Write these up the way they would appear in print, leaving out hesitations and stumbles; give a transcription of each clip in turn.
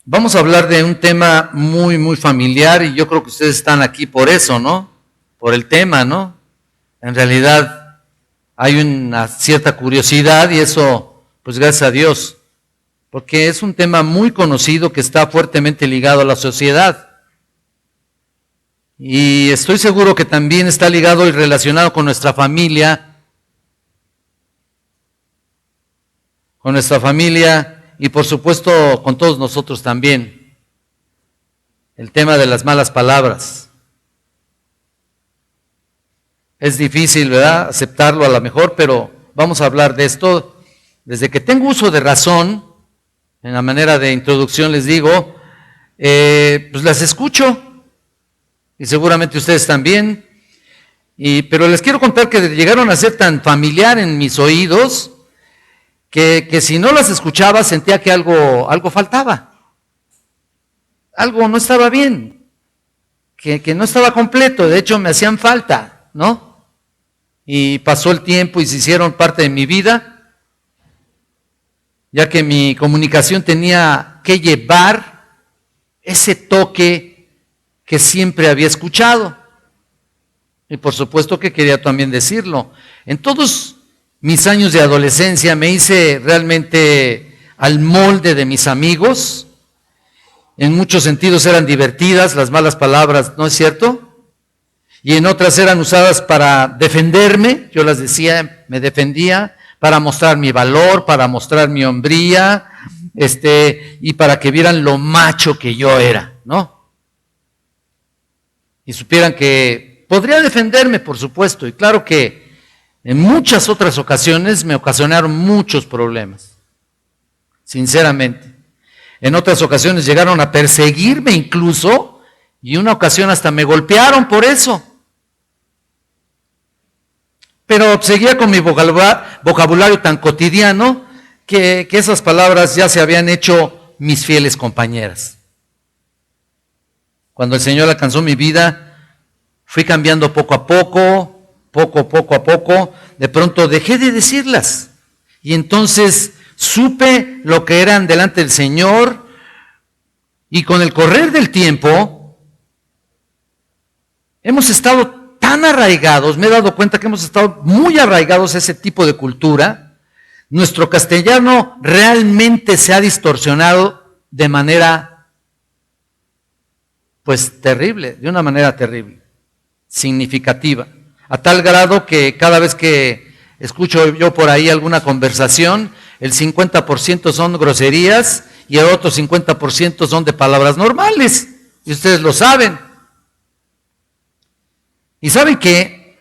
Vamos a hablar de un tema muy, muy familiar y yo creo que ustedes están aquí por eso, ¿no? Por el tema, ¿no? En realidad hay una cierta curiosidad y eso, pues gracias a Dios, porque es un tema muy conocido que está fuertemente ligado a la sociedad. Y estoy seguro que también está ligado y relacionado con nuestra familia y por supuesto con todos nosotros también. El tema de las malas palabras. Es difícil, ¿verdad?, aceptarlo a lo mejor, pero vamos a hablar de esto. Desde que tengo uso de razón, en la manera de introducción les digo, pues las escucho, y seguramente ustedes también, pero les quiero contar que llegaron a ser tan familiar en mis oídos, que si no las escuchaba sentía que algo faltaba, algo no estaba bien, que no estaba completo, de hecho me hacían falta, ¿no? Y pasó el tiempo y se hicieron parte de mi vida, ya que mi comunicación tenía que llevar ese toque que siempre había escuchado. Y por supuesto que quería también decirlo. En todos mis años de adolescencia me hice realmente al molde de mis amigos. En muchos sentidos eran divertidas las malas palabras, ¿no es cierto? Y en otras eran usadas para defenderme, yo las decía, me defendía, para mostrar mi valor, para mostrar mi hombría, y para que vieran lo macho que yo era, ¿no? Y supieran que podría defenderme, por supuesto, y claro que en muchas otras ocasiones me ocasionaron muchos problemas, sinceramente. En otras ocasiones llegaron a perseguirme incluso, y una ocasión hasta me golpearon por eso. Pero seguía con mi vocabulario tan cotidiano que esas palabras ya se habían hecho mis fieles compañeras. Cuando el Señor alcanzó mi vida, fui cambiando poco a poco, de pronto dejé de decirlas. Y entonces supe lo que eran delante del Señor, y con el correr del tiempo hemos estado tan arraigados, me he dado cuenta que hemos estado muy arraigados a ese tipo de cultura. Nuestro castellano realmente se ha distorsionado de manera, pues terrible, de una manera terrible, significativa, a tal grado que cada vez que escucho yo por ahí alguna conversación, el 50% son groserías y el otro 50% son de palabras normales, y ustedes lo saben. Y saben que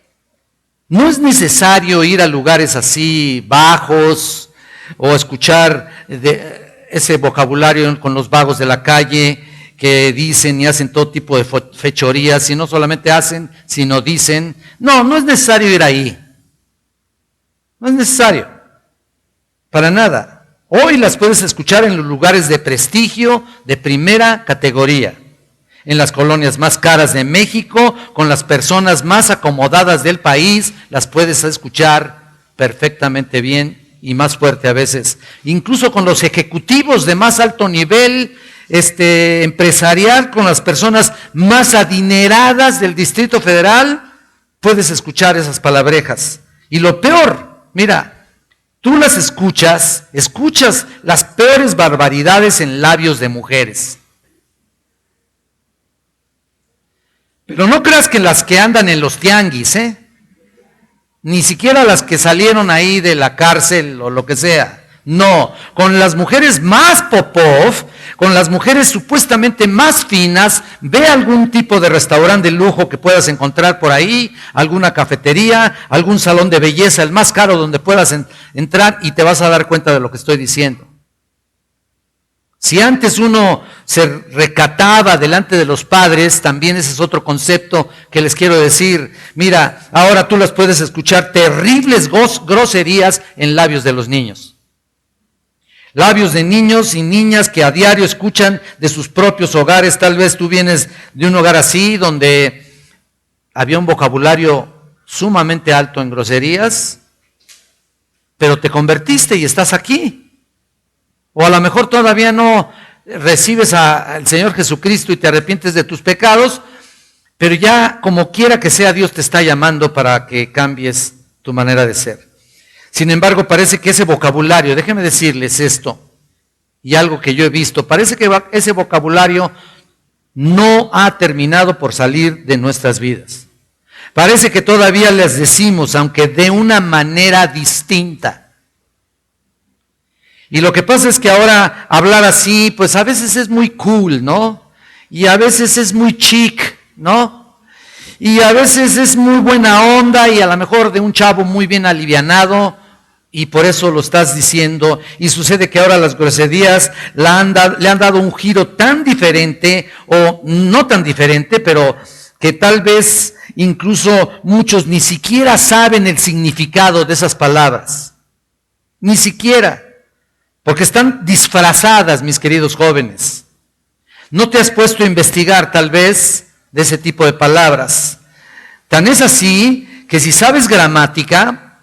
no es necesario ir a lugares así bajos o escuchar ese vocabulario con los vagos de la calle que dicen y hacen todo tipo de fechorías, y no solamente hacen, sino dicen. No es necesario ir ahí. No es necesario, para nada. Hoy las puedes escuchar en los lugares de prestigio, de primera categoría. En las colonias más caras de México, con las personas más acomodadas del país, las puedes escuchar perfectamente bien y más fuerte a veces. Incluso con los ejecutivos de más alto nivel empresarial, con las personas más adineradas del Distrito Federal, puedes escuchar esas palabrejas. Y lo peor, mira, tú las escuchas las peores barbaridades en labios de mujeres. Pero no creas que las que andan en los tianguis, ni siquiera las que salieron ahí de la cárcel o lo que sea. No, con las mujeres más popov, con las mujeres supuestamente más finas, ve algún tipo de restaurante de lujo que puedas encontrar por ahí, alguna cafetería, algún salón de belleza, el más caro donde puedas entrar, y te vas a dar cuenta de lo que estoy diciendo. Si antes uno se recataba delante de los padres, también ese es otro concepto que les quiero decir. Mira, ahora tú las puedes escuchar terribles groserías en labios de los niños. Labios de niños y niñas que a diario escuchan de sus propios hogares. Tal vez tú vienes de un hogar así, donde había un vocabulario sumamente alto en groserías, pero te convertiste y estás aquí. O a lo mejor todavía no recibes al Señor Jesucristo y te arrepientes de tus pecados, pero ya como quiera que sea, Dios te está llamando para que cambies tu manera de ser. Sin embargo, parece que ese vocabulario, déjenme decirles esto, y algo que yo he visto, parece que ese vocabulario no ha terminado por salir de nuestras vidas. Parece que todavía les decimos, aunque de una manera distinta. Y lo que pasa es que ahora hablar así, pues a veces es muy cool, ¿no? Y a veces es muy chic, ¿no? Y a veces es muy buena onda y a lo mejor de un chavo muy bien alivianado y por eso lo estás diciendo. Y sucede que ahora las groserías le han dado un giro tan diferente o no tan diferente, pero que tal vez incluso muchos ni siquiera saben el significado de esas palabras. Ni siquiera. Porque están disfrazadas, mis queridos jóvenes. ¿No te has puesto a investigar tal vez de ese tipo de palabras? Tan es así que si sabes gramática,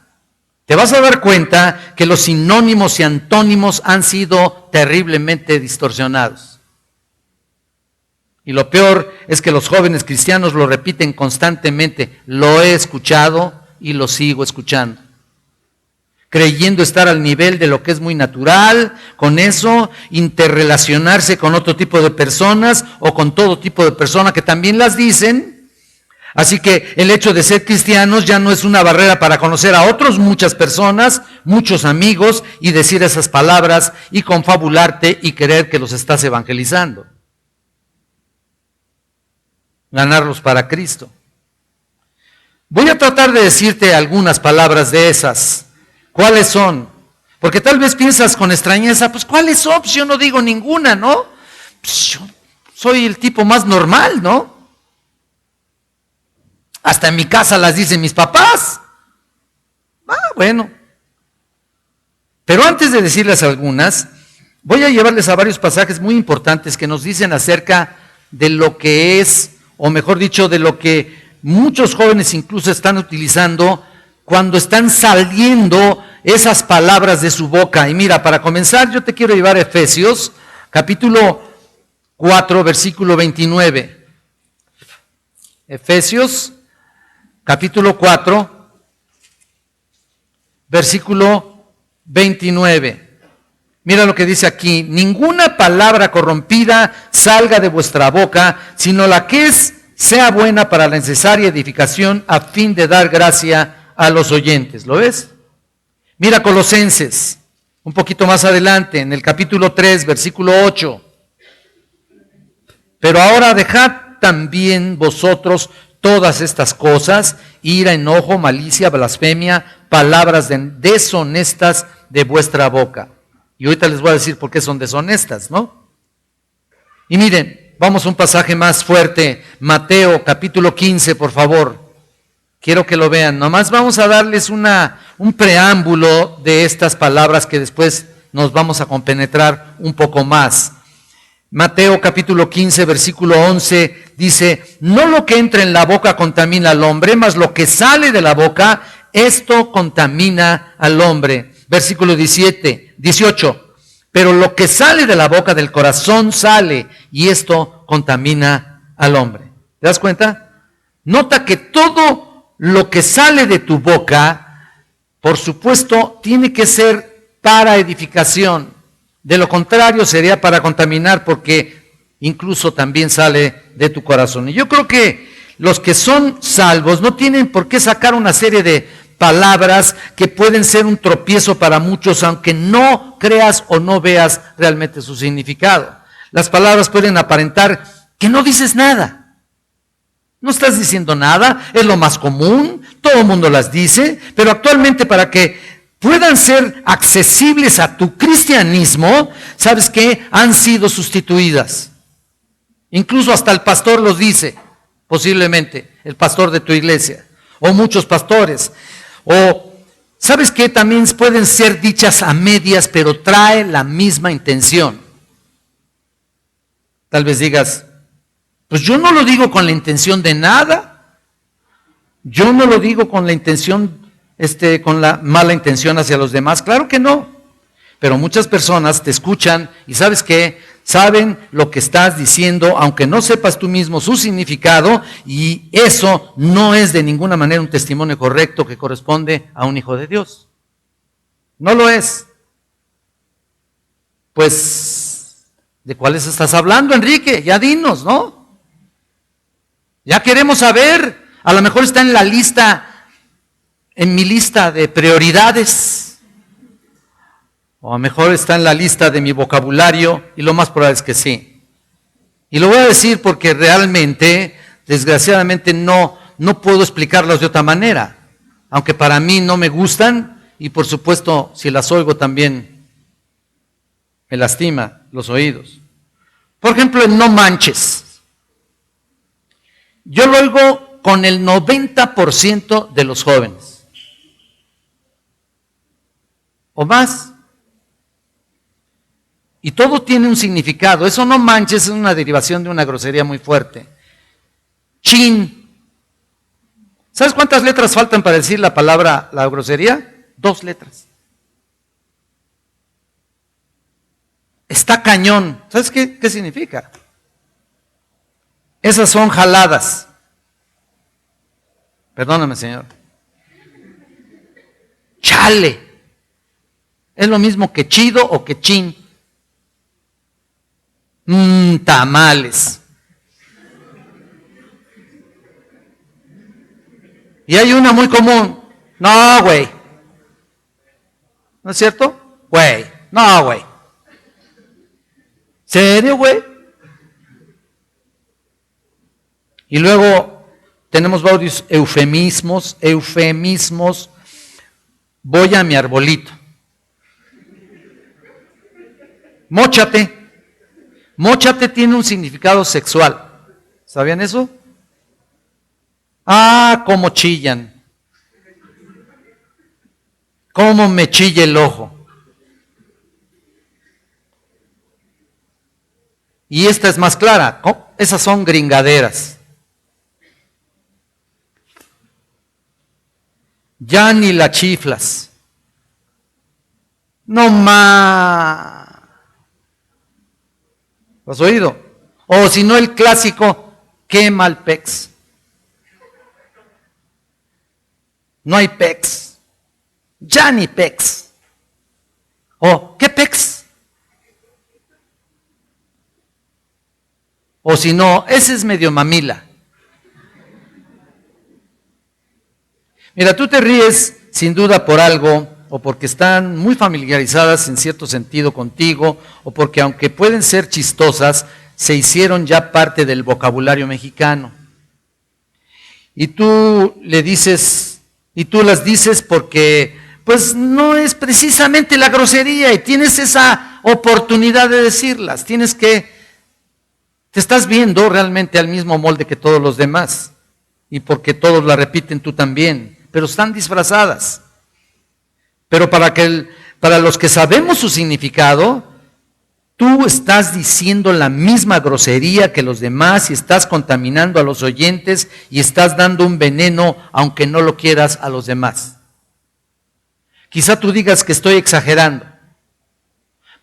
te vas a dar cuenta que los sinónimos y antónimos han sido terriblemente distorsionados. Y lo peor es que los jóvenes cristianos lo repiten constantemente. Lo he escuchado y lo sigo escuchando, creyendo estar al nivel de lo que es muy natural, con eso, interrelacionarse con otro tipo de personas o con todo tipo de personas que también las dicen. Así que el hecho de ser cristianos ya no es una barrera para conocer a otros, muchas personas, muchos amigos y decir esas palabras y confabularte y creer que los estás evangelizando. Ganarlos para Cristo. Voy a tratar de decirte algunas palabras de esas. ¿Cuáles son? Porque tal vez piensas con extrañeza, pues ¿cuáles son? Pues yo no digo ninguna, ¿no? Pues yo soy el tipo más normal, ¿no? Hasta en mi casa las dicen mis papás. Bueno. Pero antes de decirles algunas, voy a llevarles a varios pasajes muy importantes que nos dicen acerca de lo que es, o mejor dicho, de lo que muchos jóvenes incluso están utilizando cuando están saliendo esas palabras de su boca. Y mira, para comenzar yo te quiero llevar a Efesios, capítulo 4, versículo 29. Efesios, capítulo 4, versículo 29. Mira lo que dice aquí: ninguna palabra corrompida salga de vuestra boca, sino la que sea buena para la necesaria edificación a fin de dar gracia a los oyentes. ¿Lo ves? Mira Colosenses, un poquito más adelante, en el capítulo 3, versículo 8. Pero ahora dejad también vosotros todas estas cosas: ira, enojo, malicia, blasfemia, palabras deshonestas de vuestra boca. Y ahorita les voy a decir por qué son deshonestas, ¿no? Y miren, vamos a un pasaje más fuerte, Mateo capítulo 15, por favor. Quiero que lo vean. Nomás vamos a darles un preámbulo de estas palabras que después nos vamos a compenetrar un poco más. Mateo capítulo 15, versículo 11 dice: no lo que entra en la boca contamina al hombre, mas lo que sale de la boca, esto contamina al hombre. Versículo 18, pero lo que sale de la boca, del corazón sale, y esto contamina al hombre. ¿Te das cuenta? Nota que todo lo que sale de tu boca, por supuesto, tiene que ser para edificación. De lo contrario sería para contaminar, porque incluso también sale de tu corazón. Y yo creo que los que son salvos no tienen por qué sacar una serie de palabras que pueden ser un tropiezo para muchos, aunque no creas o no veas realmente su significado. Las palabras pueden aparentar que no dices nada. No estás diciendo nada, es lo más común, todo el mundo las dice, pero actualmente para que puedan ser accesibles a tu cristianismo, ¿sabes qué? Han sido sustituidas. Incluso hasta el pastor los dice, posiblemente, el pastor de tu iglesia, o muchos pastores. O, ¿sabes qué? También pueden ser dichas a medias, pero trae la misma intención. Tal vez digas, pues yo no lo digo con la intención de nada. Yo no lo digo con la intención, con la mala intención hacia los demás. Claro que no. Pero muchas personas te escuchan y ¿sabes qué? saben lo que estás diciendo, aunque no sepas tú mismo su significado, y eso no es de ninguna manera un testimonio correcto que corresponde a un hijo de Dios. No lo es. Pues, ¿de cuáles estás hablando, Enrique? Ya dinos, ¿no? Ya queremos saber. A lo mejor está en la lista, en mi lista de prioridades. O a lo mejor está en la lista de mi vocabulario, y lo más probable es que sí. Y lo voy a decir porque realmente, desgraciadamente, no puedo explicarlos de otra manera. Aunque para mí no me gustan, y por supuesto, si las oigo también me lastima los oídos. Por ejemplo, el no manches. Yo lo oigo con el 90% de los jóvenes. O más. Y todo tiene un significado. Eso no manches es una derivación de una grosería muy fuerte. Chin. ¿Sabes cuántas letras faltan para decir la palabra, la grosería? 2 letras. Está cañón. ¿Sabes qué significa? Esas son jaladas. Perdóname, Señor. Chale. Es lo mismo que chido o que chin. Tamales. Y hay una muy común. No, güey. ¿No es cierto? Güey. No, güey. ¿Serio, güey? Y luego tenemos varios eufemismos. Voy a mi arbolito. Móchate. Móchate tiene un significado sexual. ¿Sabían eso? Ah, cómo chillan. Cómo me chilla el ojo. Y esta es más clara. Esas son gringaderas. Ya ni la chiflas. No más. ¿Lo has oído? O si no, el clásico, qué mal pex. No hay pex. Ya ni pex. O, ¿qué pex? O si no, ese es medio mamila. Mira, tú te ríes sin duda por algo, o porque están muy familiarizadas en cierto sentido contigo, o porque aunque pueden ser chistosas, se hicieron ya parte del vocabulario mexicano. Y tú le dices, y tú las dices porque, pues no es precisamente la grosería, y tienes esa oportunidad de decirlas, te estás viendo realmente al mismo molde que todos los demás, y porque todos la repiten tú también, pero están disfrazadas. Pero para los que sabemos su significado, tú estás diciendo la misma grosería que los demás y estás contaminando a los oyentes y estás dando un veneno, aunque no lo quieras, a los demás. Quizá tú digas que estoy exagerando,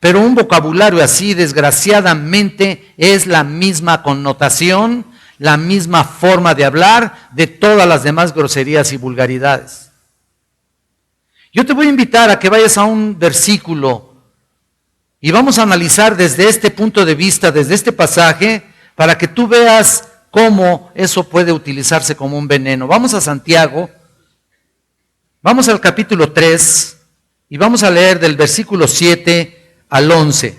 pero un vocabulario así, desgraciadamente, es la misma connotación, la misma forma de hablar de todas las demás groserías y vulgaridades. Yo te voy a invitar a que vayas a un versículo y vamos a analizar desde este punto de vista, desde este pasaje, para que tú veas cómo eso puede utilizarse como un veneno. Vamos a Santiago, vamos al capítulo 3 y vamos a leer del versículo 7 al 11.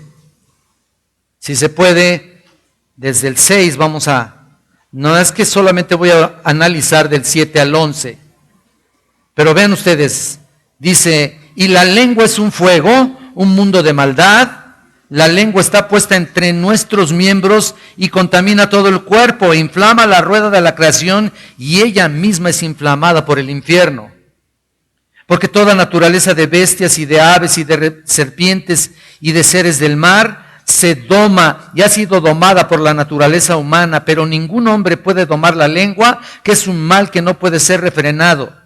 Si se puede, desde el 6 no es que solamente voy a analizar del 7 al 11, pero vean ustedes. Dice, y la lengua es un fuego, un mundo de maldad. La lengua está puesta entre nuestros miembros y contamina todo el cuerpo, e inflama la rueda de la creación y ella misma es inflamada por el infierno. Porque toda naturaleza de bestias y de aves y de serpientes y de seres del mar se doma y ha sido domada por la naturaleza humana, pero ningún hombre puede domar la lengua, que es un mal que no puede ser refrenado,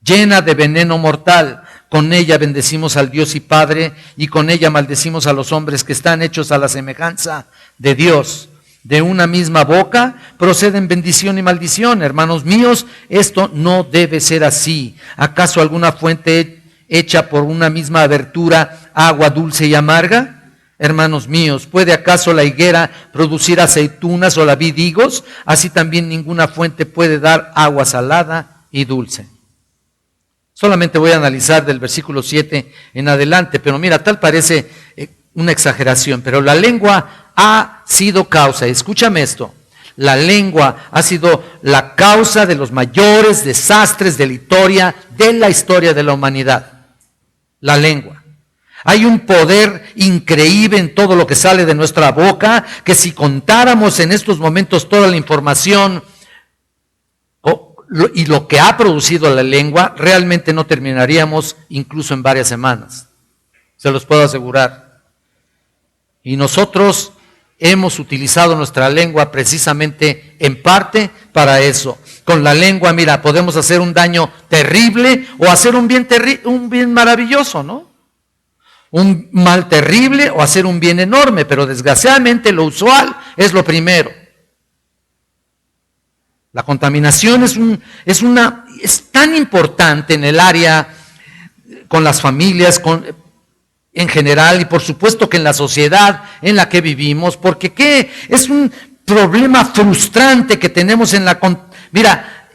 llena de veneno mortal. con ella bendecimos al Dios y Padre, y con ella maldecimos a los hombres que están hechos a la semejanza de Dios. De una misma boca proceden bendición y maldición. Hermanos míos, esto no debe ser así. ¿Acaso alguna fuente hecha por una misma abertura, agua dulce y amarga? Hermanos míos, ¿puede acaso la higuera producir aceitunas o la vid higos? Así también ninguna fuente puede dar agua salada y dulce. Solamente voy a analizar del versículo 7 en adelante, pero mira, tal parece una exageración, pero la lengua ha sido causa, escúchame esto, la lengua ha sido la causa de los mayores desastres de la historia de la humanidad. La lengua. Hay un poder increíble en todo lo que sale de nuestra boca, que si contáramos en estos momentos toda la información y lo que ha producido la lengua, realmente no terminaríamos incluso en varias semanas. Se los puedo asegurar. Y nosotros hemos utilizado nuestra lengua precisamente en parte para eso. Con la lengua, mira, podemos hacer un daño terrible o hacer un bien maravilloso, ¿no? Un mal terrible o hacer un bien enorme, pero desgraciadamente lo usual es lo primero. La contaminación es tan importante en el área con las familias, en general, y por supuesto que en la sociedad en la que vivimos, porque ¿qué? Es un problema frustrante que tenemos en la... Mira,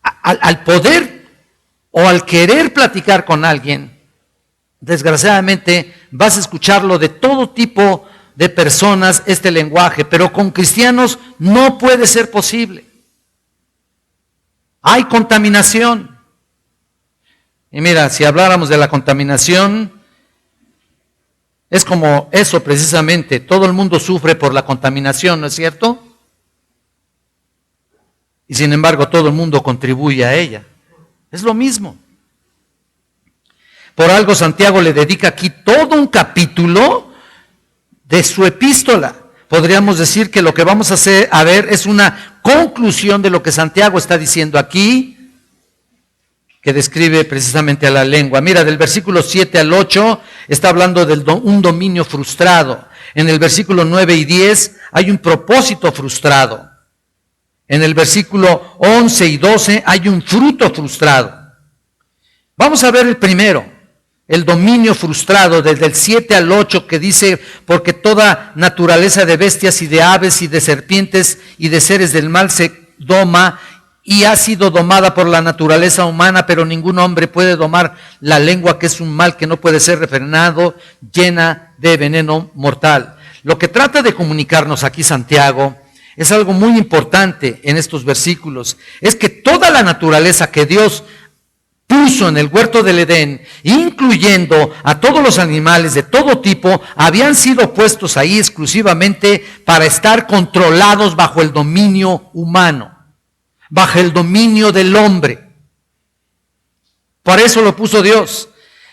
al poder o al querer platicar con alguien, desgraciadamente vas a escucharlo de todo tipo de personas, este lenguaje, pero con cristianos no puede ser posible. Hay contaminación. Y mira, si habláramos de la contaminación, es como eso precisamente, todo el mundo sufre por la contaminación, ¿no es cierto? Y sin embargo todo el mundo contribuye a ella. Es lo mismo. Por algo Santiago le dedica aquí todo un capítulo de su epístola. Podríamos decir que lo que vamos a ver es una conclusión de lo que Santiago está diciendo aquí, que describe precisamente a la lengua. Mira, del versículo 7 al 8 está hablando de un dominio frustrado. En el versículo 9 y 10 hay un propósito frustrado. En el versículo 11 y 12 hay un fruto frustrado. Vamos a ver el primero. El dominio frustrado, desde el 7 al 8, que dice, porque toda naturaleza de bestias y de aves y de serpientes y de seres del mal se doma y ha sido domada por la naturaleza humana, pero ningún hombre puede domar la lengua, que es un mal que no puede ser refrenado, llena de veneno mortal. Lo que trata de comunicarnos aquí Santiago es algo muy importante en estos versículos, es que toda la naturaleza que Dios puso en el huerto del Edén, incluyendo a todos los animales de todo tipo, habían sido puestos ahí exclusivamente para estar controlados bajo el dominio humano, bajo el dominio del hombre. Por eso lo puso Dios.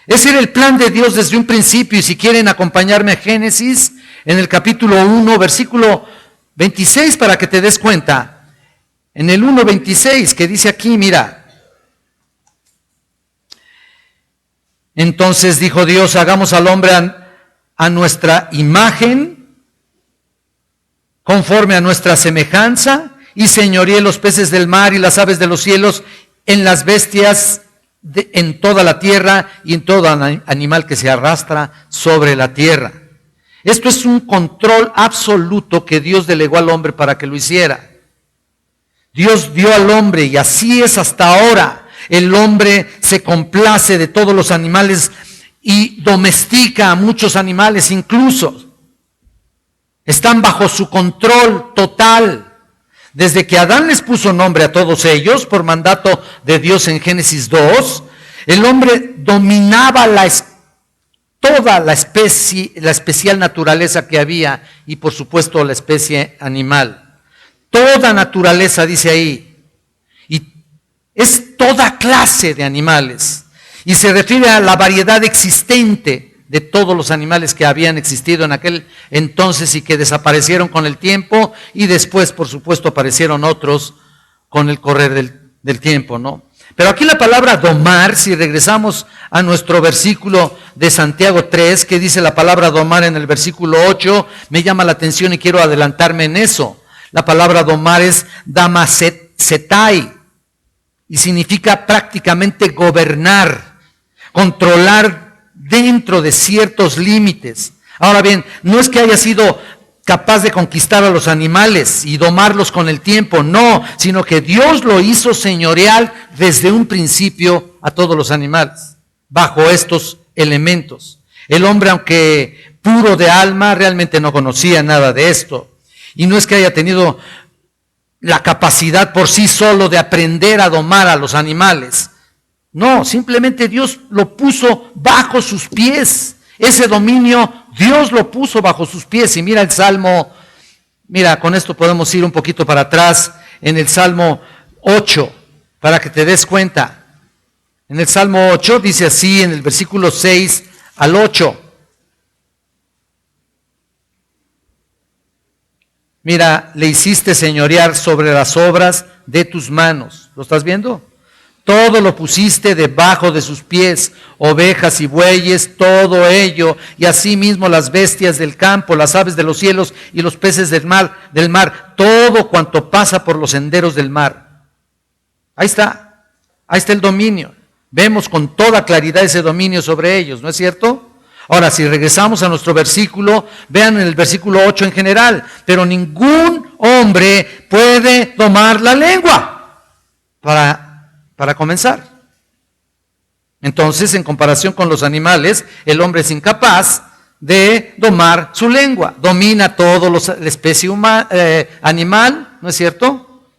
Ese era el plan de Dios desde un principio, y si quieren acompañarme a Génesis, en el capítulo 1, versículo 26, para que te des cuenta. En el 1:26, que dice aquí, mira, entonces dijo Dios, hagamos al hombre a nuestra imagen, conforme a nuestra semejanza, y señoríe los peces del mar y las aves de los cielos, en las bestias, en toda la tierra y en todo animal que se arrastra sobre la tierra. Esto es un control absoluto que Dios delegó al hombre para que lo hiciera. Dios dio al hombre, y así es hasta ahora. El hombre se complace de todos los animales y domestica a muchos animales incluso. Están bajo su control total. Desde que Adán les puso nombre a todos ellos, por mandato de Dios en Génesis 2, el hombre dominaba toda la especial naturaleza que había, y por supuesto la especie animal. Toda naturaleza, dice ahí. Es toda clase de animales, y se refiere a la variedad existente de todos los animales que habían existido en aquel entonces y que desaparecieron con el tiempo, y después, por supuesto, aparecieron otros con el correr del tiempo, ¿no? Pero aquí la palabra domar, si regresamos a nuestro versículo de Santiago 3, que dice la palabra domar en el versículo 8, me llama la atención y quiero adelantarme en eso. La palabra domar es damasetai y significa prácticamente gobernar, controlar dentro de ciertos límites. Ahora bien, no es que haya sido capaz de conquistar a los animales y domarlos con el tiempo, no, sino que Dios lo hizo señorial desde un principio a todos los animales, bajo estos elementos. El hombre, aunque puro de alma, realmente no conocía nada de esto. Y no es que haya tenido la capacidad por sí solo de aprender a domar a los animales. No, simplemente Dios lo puso bajo sus pies. Ese dominio Dios lo puso bajo sus pies. Y mira el Salmo, mira, con esto podemos ir un poquito para atrás, en el Salmo 8, para que te des cuenta. En el Salmo 8 dice así, en el versículo 6 al 8. Mira, le hiciste señorear sobre las obras de tus manos. ¿Lo estás viendo? Todo lo pusiste debajo de sus pies, ovejas y bueyes, todo ello, y asimismo las bestias del campo, las aves de los cielos y los peces del mar, todo cuanto pasa por los senderos del mar. Ahí está el dominio. Vemos con toda claridad ese dominio sobre ellos, ¿no es cierto? Ahora, si regresamos a nuestro versículo, vean en el versículo 8 en general, pero ningún hombre puede domar la lengua para comenzar. Entonces, en comparación con los animales, el hombre es incapaz de domar su lengua. Domina todo la especie animal, ¿no es cierto?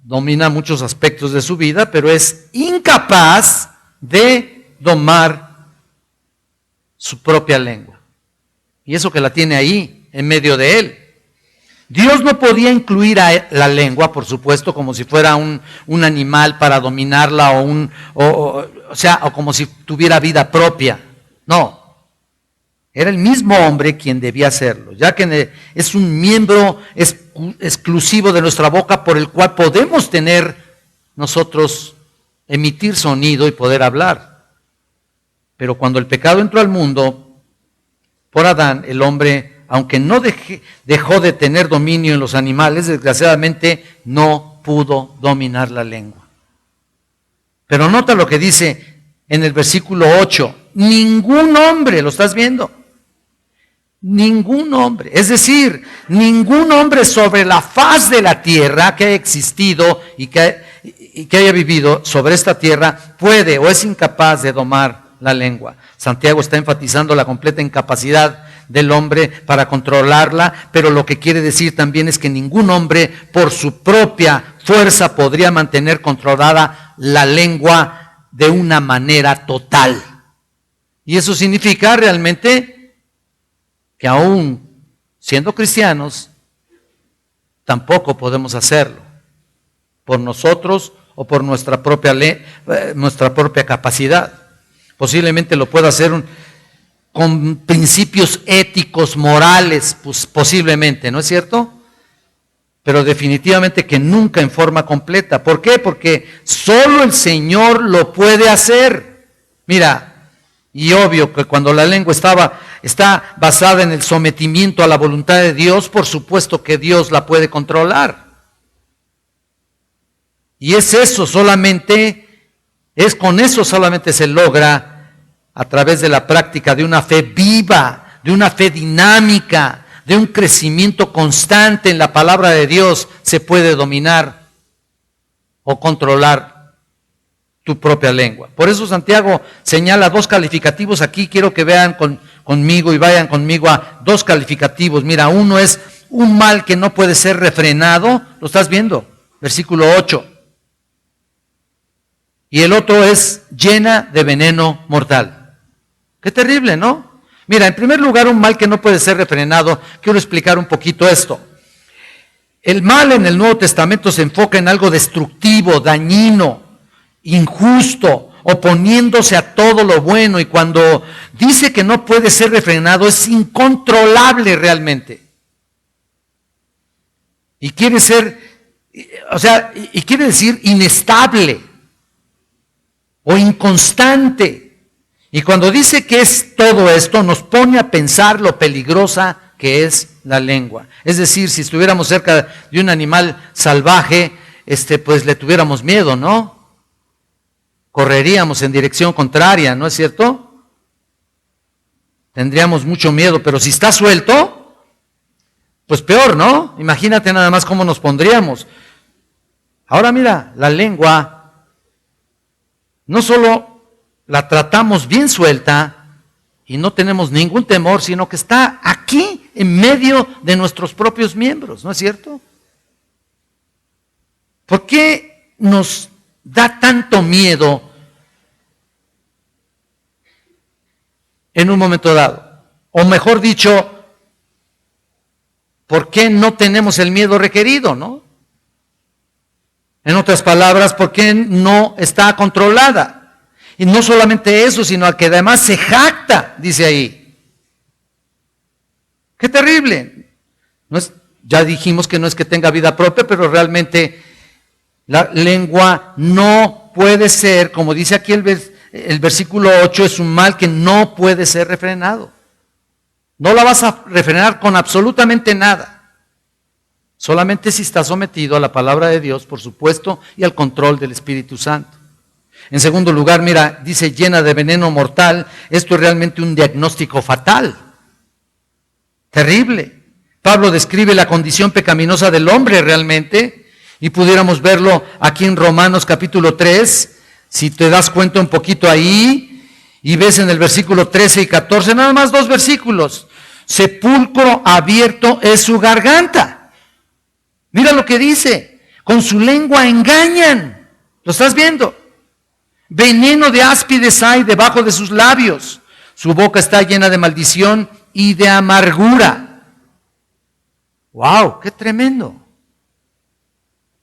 Domina muchos aspectos de su vida, pero es incapaz de domar su propia lengua. Y eso que la tiene ahí, en medio de él. Dios no podía incluir a la lengua, por supuesto, como si fuera un animal para dominarla o como si tuviera vida propia. No. Era el mismo hombre quien debía hacerlo, ya que es un miembro exclusivo de nuestra boca por el cual podemos nosotros emitir sonido y poder hablar. Pero cuando el pecado entró al mundo, por Adán, el hombre, aunque no dejó de tener dominio en los animales, desgraciadamente no pudo dominar la lengua. Pero nota lo que dice en el versículo 8, ningún hombre, ¿lo estás viendo? Ningún hombre, es decir, ningún hombre sobre la faz de la tierra que haya existido y que haya vivido sobre esta tierra puede o es incapaz de domar la lengua. Santiago está enfatizando la completa incapacidad del hombre para controlarla, pero lo que quiere decir también es que ningún hombre por su propia fuerza podría mantener controlada la lengua de una manera total. Y eso significa realmente que aún siendo cristianos, tampoco podemos hacerlo por nosotros o por nuestra propia capacidad. Posiblemente lo pueda hacer con principios éticos, morales, pues posiblemente, ¿no es cierto? Pero definitivamente que nunca en forma completa. ¿Por qué? Porque solo el Señor lo puede hacer. Mira, y obvio que cuando la lengua está basada en el sometimiento a la voluntad de Dios, por supuesto que Dios la puede controlar. Y con eso solamente se logra a través de la práctica de una fe viva, de una fe dinámica, de un crecimiento constante en la palabra de Dios, se puede dominar o controlar tu propia lengua. Por eso Santiago señala dos calificativos aquí, quiero que vean conmigo y vayan conmigo a dos calificativos. Mira, uno es un mal que no puede ser refrenado, ¿lo estás viendo? Versículo 8. Y el otro es llena de veneno mortal. Qué terrible, ¿no? Mira, en primer lugar, un mal que no puede ser refrenado. Quiero explicar un poquito esto. El mal en el Nuevo Testamento se enfoca en algo destructivo, dañino, injusto, oponiéndose a todo lo bueno. Y cuando dice que no puede ser refrenado, es incontrolable realmente. Y quiere ser O sea, y quiere decir inestable o inconstante. Y cuando dice que es todo esto, nos pone a pensar lo peligrosa que es la lengua. Es decir, si estuviéramos cerca de un animal salvaje, pues le tuviéramos miedo, ¿no? Correríamos en dirección contraria, ¿no es cierto? Tendríamos mucho miedo, pero si está suelto, pues peor, ¿no? Imagínate nada más cómo nos pondríamos. Ahora mira, la lengua, no solo la tratamos bien suelta y no tenemos ningún temor, sino que está aquí en medio de nuestros propios miembros, ¿no es cierto? ¿Por qué nos da tanto miedo en un momento dado? O mejor dicho, ¿por qué no tenemos el miedo requerido, no? En otras palabras, ¿por qué no está controlada? Y no solamente eso, sino que además se jacta, dice ahí. ¡Qué terrible! No es, ya dijimos que no es que tenga vida propia, pero realmente la lengua no puede ser, como dice aquí el versículo 8, es un mal que no puede ser refrenado. No la vas a refrenar con absolutamente nada. Solamente si está sometido a la palabra de Dios, por supuesto, y al control del Espíritu Santo. En segundo lugar, mira, dice llena de veneno mortal. Esto es realmente un diagnóstico fatal. Terrible. Pablo describe la condición pecaminosa del hombre realmente, y pudiéramos verlo aquí en Romanos capítulo 3, si te das cuenta un poquito ahí, y ves en el versículo 13 y 14, nada más 2 versículos. Sepulcro abierto es su garganta. Mira lo que dice, con su lengua engañan. ¿Lo estás viendo? Veneno de áspides hay debajo de sus labios. Su boca está llena de maldición y de amargura. ¡Wow! ¡Qué tremendo!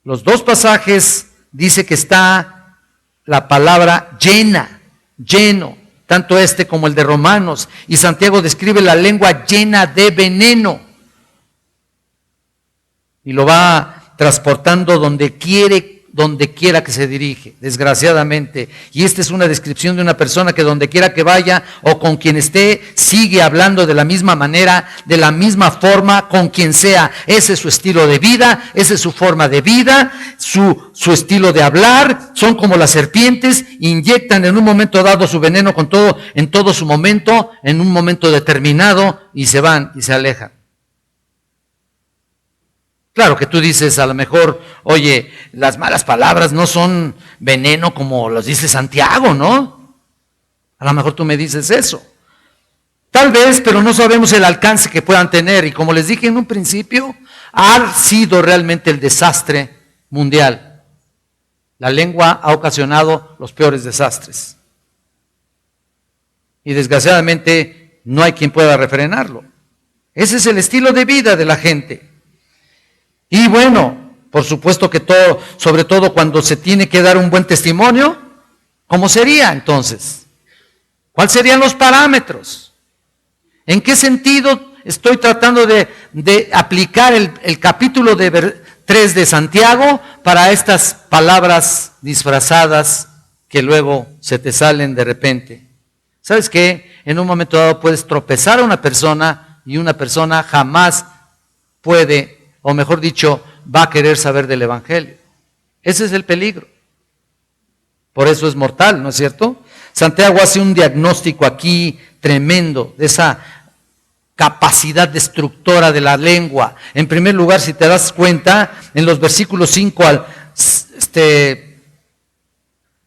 Los 2 pasajes dice que está la palabra llena, lleno, tanto este como el de Romanos. Y Santiago describe la lengua llena de veneno. Y lo va transportando donde quiera que se dirige, desgraciadamente. Y esta es una descripción de una persona que donde quiera que vaya o con quien esté, sigue hablando de la misma manera, de la misma forma, con quien sea. Ese es su estilo de vida, esa es su forma de vida, su estilo de hablar. Son como las serpientes, inyectan en un momento dado su veneno en todo su momento, en un momento determinado, y se van y se alejan. Claro que tú dices a lo mejor, oye, las malas palabras no son veneno como los dice Santiago, ¿no? A lo mejor tú me dices eso. Tal vez, pero no sabemos el alcance que puedan tener. Y como les dije en un principio, ha sido realmente el desastre mundial. La lengua ha ocasionado los peores desastres. Y desgraciadamente no hay quien pueda refrenarlo. Ese es el estilo de vida de la gente. Y bueno, por supuesto que todo, sobre todo cuando se tiene que dar un buen testimonio, ¿cómo sería entonces? ¿Cuáles serían los parámetros? ¿En qué sentido estoy tratando de aplicar el capítulo 3 de Santiago para estas palabras disfrazadas que luego se te salen de repente? ¿Sabes qué? En un momento dado puedes tropezar a una persona y una persona jamás puede, o mejor dicho, va a querer saber del Evangelio. Ese es el peligro. Por eso es mortal, ¿no es cierto? Santiago hace un diagnóstico aquí tremendo de esa capacidad destructora de la lengua. En primer lugar, si te das cuenta, en los versículos 5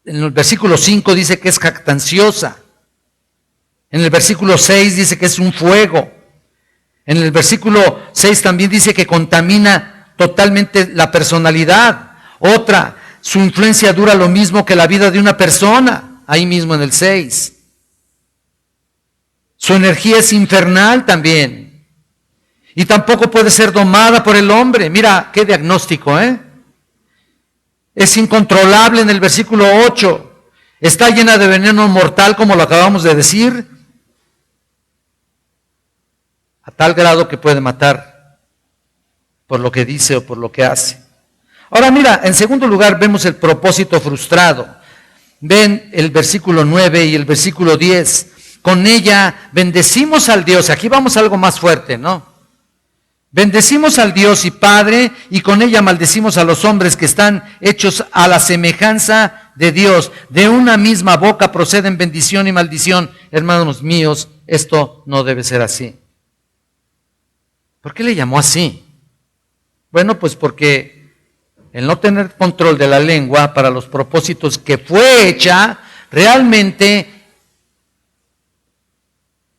en el versículo 5 dice que es jactanciosa. En el versículo 6 dice que es un fuego. En el versículo 6 también dice que contamina totalmente la personalidad. Otra, su influencia dura lo mismo que la vida de una persona, ahí mismo en el 6. Su energía es infernal también. Y tampoco puede ser domada por el hombre. Mira qué diagnóstico, ¿eh? Es incontrolable en el versículo 8. Está llena de veneno mortal, como lo acabamos de decir, a tal grado que puede matar por lo que dice o por lo que hace. Ahora mira, en segundo lugar vemos el propósito frustrado. Ven el versículo 9 y el versículo 10. Con ella bendecimos al Dios. Aquí vamos a algo más fuerte, ¿no? Bendecimos al Dios y Padre, y con ella maldecimos a los hombres que están hechos a la semejanza de Dios. De una misma boca proceden bendición y maldición. Hermanos míos, esto no debe ser así. ¿Por qué le llamó así? Bueno, pues porque el no tener control de la lengua para los propósitos que fue hecha, realmente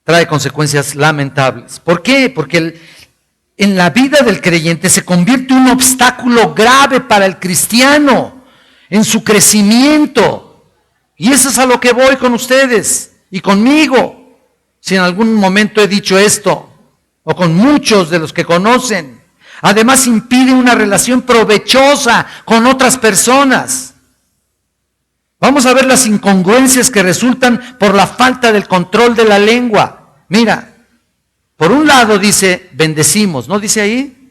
trae consecuencias lamentables. ¿Por qué? Porque en la vida del creyente se convierte en un obstáculo grave para el cristiano, en su crecimiento. Y eso es a lo que voy con ustedes y conmigo. Si en algún momento he dicho esto, o con muchos de los que conocen. Además impide una relación provechosa con otras personas. Vamos a ver las incongruencias que resultan por la falta del control de la lengua. Mira, por un lado dice bendecimos, ¿no dice ahí?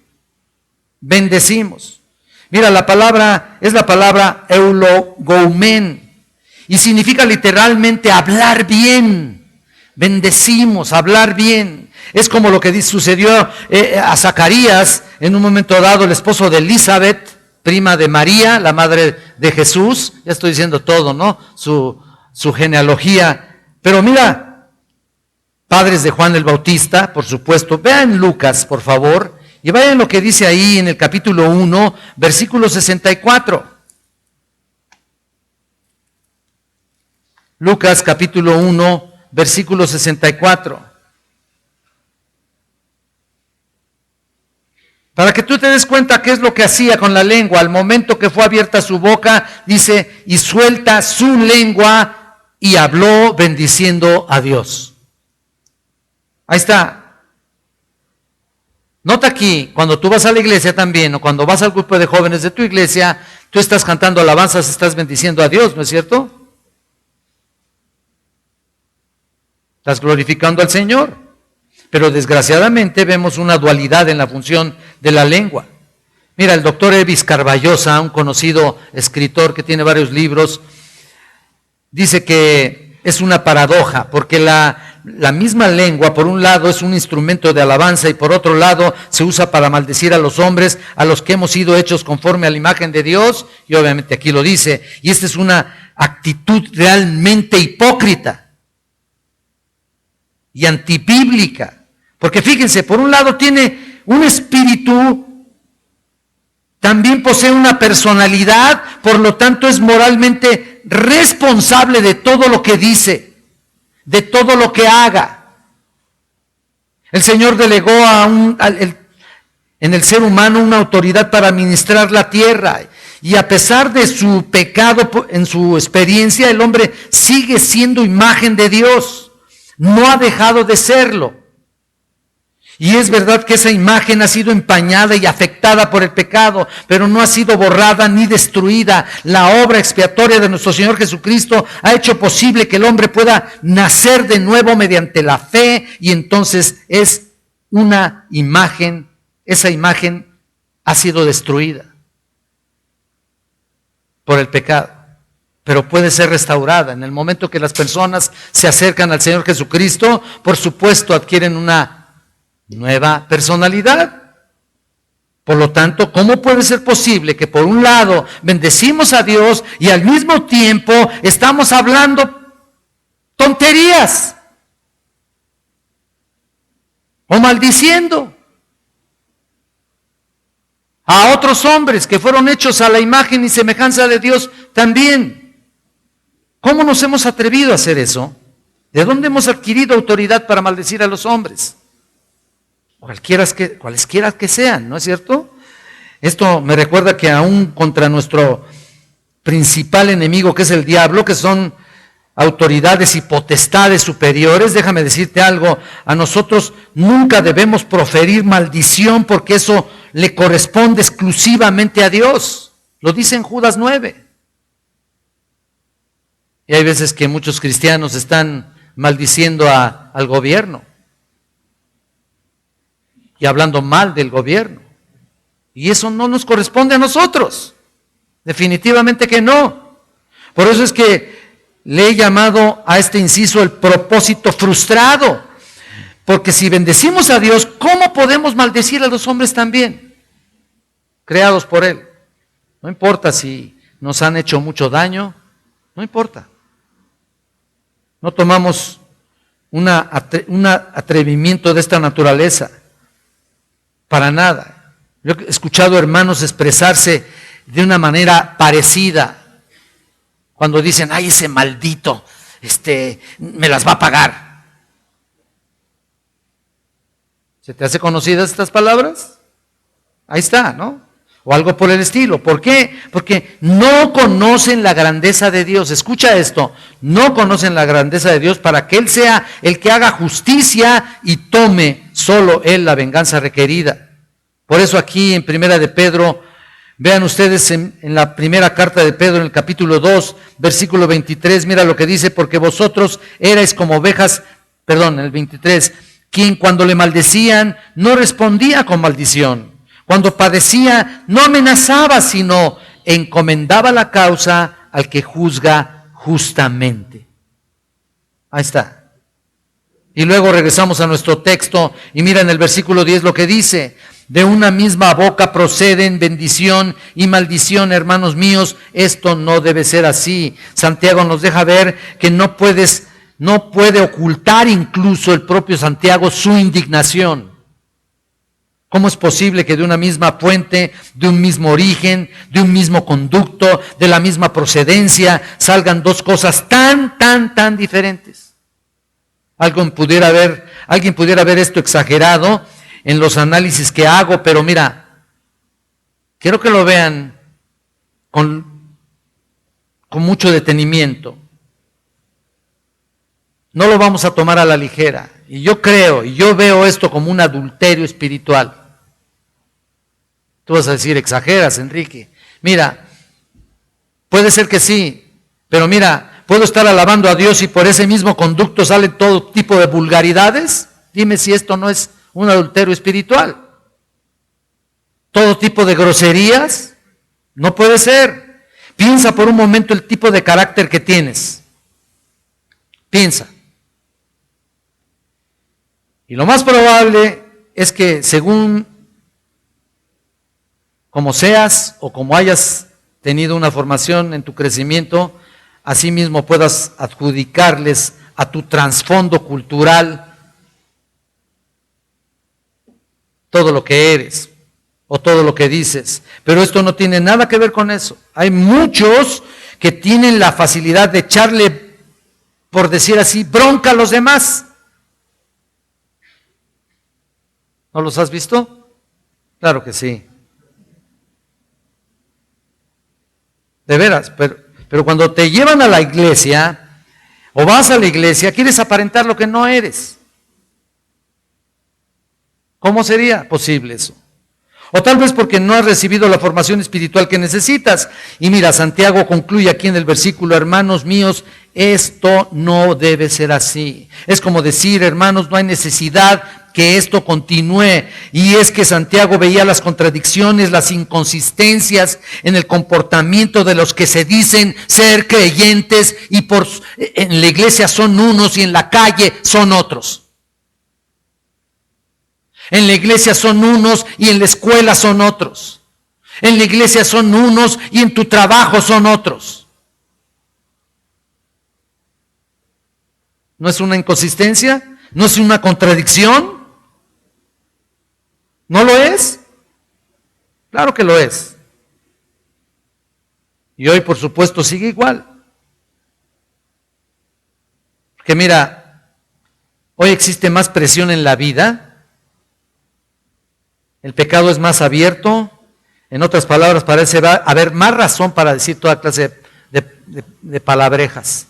Bendecimos. Mira, la palabra es la palabra eulogoumen y significa literalmente hablar bien. Bendecimos, hablar bien. Es como lo que sucedió a Zacarías en un momento dado, el esposo de Elizabeth, prima de María, la madre de Jesús. Ya estoy diciendo todo, ¿no? Su genealogía. Pero mira, padres de Juan el Bautista, por supuesto. Vean Lucas, por favor, y vayan lo que dice ahí en el capítulo 1, versículo 64. Lucas capítulo 1, versículo 64. Para que tú te des cuenta qué es lo que hacía con la lengua. Al momento que fue abierta su boca, dice, y suelta su lengua y habló bendiciendo a Dios. Ahí está. Nota aquí, cuando tú vas a la iglesia también, o cuando vas al grupo de jóvenes de tu iglesia, tú estás cantando alabanzas, estás bendiciendo a Dios, ¿no es cierto? Estás glorificando al Señor. Pero desgraciadamente vemos una dualidad en la función de la lengua. Mira, el doctor Elvis Carballosa, un conocido escritor que tiene varios libros, dice que es una paradoja, porque la misma lengua, por un lado, es un instrumento de alabanza y por otro lado se usa para maldecir a los hombres, a los que hemos sido hechos conforme a la imagen de Dios, y obviamente aquí lo dice, y esta es una actitud realmente hipócrita y antibíblica. Porque fíjense, por un lado tiene un espíritu, también posee una personalidad, por lo tanto es moralmente responsable de todo lo que dice, de todo lo que haga. El Señor delegó en el ser humano una autoridad para administrar la tierra. Y a pesar de su pecado en su experiencia, el hombre sigue siendo imagen de Dios. No ha dejado de serlo. Y es verdad que esa imagen ha sido empañada y afectada por el pecado, pero no ha sido borrada ni destruida. La obra expiatoria de nuestro Señor Jesucristo ha hecho posible que el hombre pueda nacer de nuevo mediante la fe, y entonces es una imagen, esa imagen ha sido destruida por el pecado, pero puede ser restaurada. En el momento que las personas se acercan al Señor Jesucristo, por supuesto adquieren una nueva personalidad. Por lo tanto, ¿cómo puede ser posible que por un lado bendecimos a Dios y al mismo tiempo estamos hablando tonterías o maldiciendo a otros hombres que fueron hechos a la imagen y semejanza de Dios también? ¿Cómo nos hemos atrevido a hacer eso? ¿De dónde hemos adquirido autoridad para maldecir a los hombres? Cualesquiera que sean, ¿no es cierto? Esto me recuerda que aún contra nuestro principal enemigo, que es el diablo, que son autoridades y potestades superiores, déjame decirte algo, a nosotros nunca debemos proferir maldición, porque eso le corresponde exclusivamente a Dios. Lo dice en Judas 9. Y hay veces que muchos cristianos están maldiciendo al gobierno y hablando mal del gobierno, y eso no nos corresponde a nosotros. Definitivamente que no. Por eso es que le he llamado a este inciso el propósito frustrado. Porque si bendecimos a Dios, ¿cómo podemos maldecir a los hombres también? Creados por Él. No importa si nos han hecho mucho daño, no importa. No tomamos un atrevimiento de esta naturaleza, para nada. Yo he escuchado hermanos expresarse de una manera parecida, cuando dicen, ay, ese maldito, me las va a pagar. ¿Se te hace conocidas estas palabras? Ahí está, ¿no? O algo por el estilo. ¿Por qué? Porque no conocen la grandeza de Dios. Escucha esto, no conocen la grandeza de Dios para que Él sea el que haga justicia y tome solo Él la venganza requerida. Por eso aquí en Primera de Pedro, vean ustedes en la primera carta de Pedro, en el capítulo 2, versículo 23, mira lo que dice, porque vosotros erais como ovejas, en el 23, quien cuando le maldecían no respondía con maldición. Cuando padecía, no amenazaba, sino encomendaba la causa al que juzga justamente. Ahí está. Y luego regresamos a nuestro texto y mira en el versículo 10 lo que dice. De una misma boca proceden bendición y maldición, hermanos míos. Esto no debe ser así. Santiago nos deja ver que no puede ocultar incluso el propio Santiago su indignación. ¿Cómo es posible que de una misma fuente, de un mismo origen, de un mismo conducto, de la misma procedencia, salgan dos cosas tan diferentes? Alguien pudiera ver esto exagerado en los análisis que hago, pero mira, quiero que lo vean con mucho detenimiento. No lo vamos a tomar a la ligera. Y yo veo esto como un adulterio espiritual. Tú vas a decir, exageras, Enrique. Mira, puede ser que sí, pero mira, ¿puedo estar alabando a Dios y por ese mismo conducto sale todo tipo de vulgaridades? Dime si esto no es un adulterio espiritual. Todo tipo de groserías, no puede ser. Piensa por un momento el tipo de carácter que tienes. Piensa. Y lo más probable es que según como seas o como hayas tenido una formación en tu crecimiento, así mismo puedas adjudicarles a tu trasfondo cultural todo lo que eres o todo lo que dices. Pero esto no tiene nada que ver con eso. Hay muchos que tienen la facilidad de echarle, por decir así, bronca a los demás. ¿No los has visto? Claro que sí. De veras, pero cuando te llevan a la iglesia o vas a la iglesia, quieres aparentar lo que no eres. ¿Cómo sería posible eso? O tal vez porque no has recibido la formación espiritual que necesitas. Y mira, Santiago concluye aquí en el versículo, hermanos míos, esto no debe ser así. Es como decir, hermanos, no hay necesidad que esto continúe. Y es que Santiago veía las contradicciones, las inconsistencias en el comportamiento de los que se dicen ser creyentes y en la iglesia son unos y en la calle son otros. En la iglesia son unos y en la escuela son otros. En la iglesia son unos y en tu trabajo son otros. ¿No es una inconsistencia? ¿No es una contradicción? ¿No lo es? Claro que lo es. Y hoy, por supuesto, sigue igual. Porque mira, hoy existe más presión en la vida. El pecado es más abierto. En otras palabras, parece haber más razón para decir toda clase de palabrejas.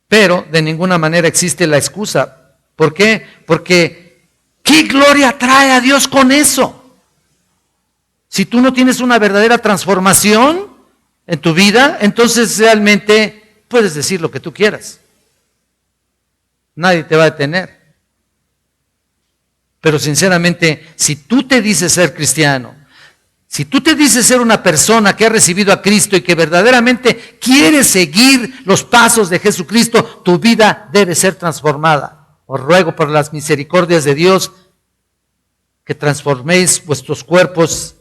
Pero de ninguna manera existe la excusa. ¿Por qué? Porque ¿qué gloria trae a Dios con eso? Si tú no tienes una verdadera transformación en tu vida, entonces realmente puedes decir lo que tú quieras. Nadie te va a detener. Pero sinceramente, si tú te dices ser cristiano, Si tú te dices ser una persona que ha recibido a Cristo y que verdaderamente quiere seguir los pasos de Jesucristo, tu vida debe ser transformada. Os ruego por las misericordias de Dios que transforméis vuestros cuerpos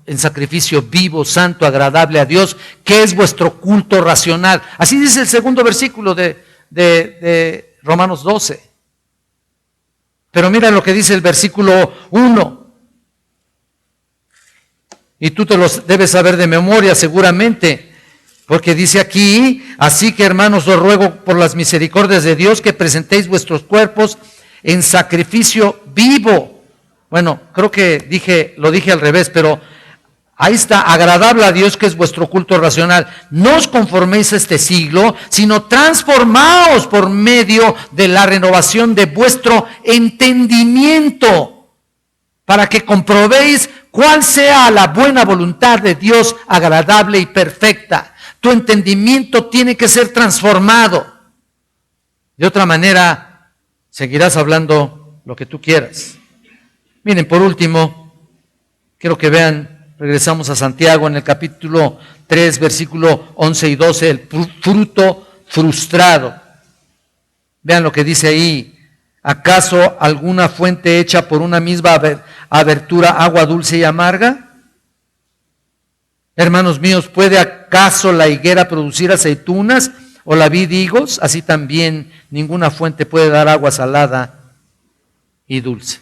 en sacrificio vivo, santo, agradable a Dios, que es vuestro culto racional. Así dice el segundo versículo de Romanos 12. Pero mira lo que dice el versículo 1. Y tú te los debes saber de memoria seguramente, porque dice aquí: así que, hermanos, os ruego por las misericordias de Dios que presentéis vuestros cuerpos en sacrificio vivo. Bueno, creo que lo dije al revés, pero ahí está: agradable a Dios, que es vuestro culto racional. No os conforméis a este siglo, sino transformaos por medio de la renovación de vuestro entendimiento, para que comprobéis cuál sea la buena voluntad de Dios, agradable y perfecta. Tu entendimiento tiene que ser transformado. De otra manera, seguirás hablando lo que tú quieras. Miren, por último, quiero que vean, regresamos a Santiago en el capítulo 3, versículo 11 y 12, el fruto frustrado. Vean lo que dice ahí: ¿acaso alguna fuente hecha por una misma abertura agua dulce y amarga? Hermanos míos, ¿puede acaso la higuera producir aceitunas o la vid higos? Así también ninguna fuente puede dar agua salada y dulce.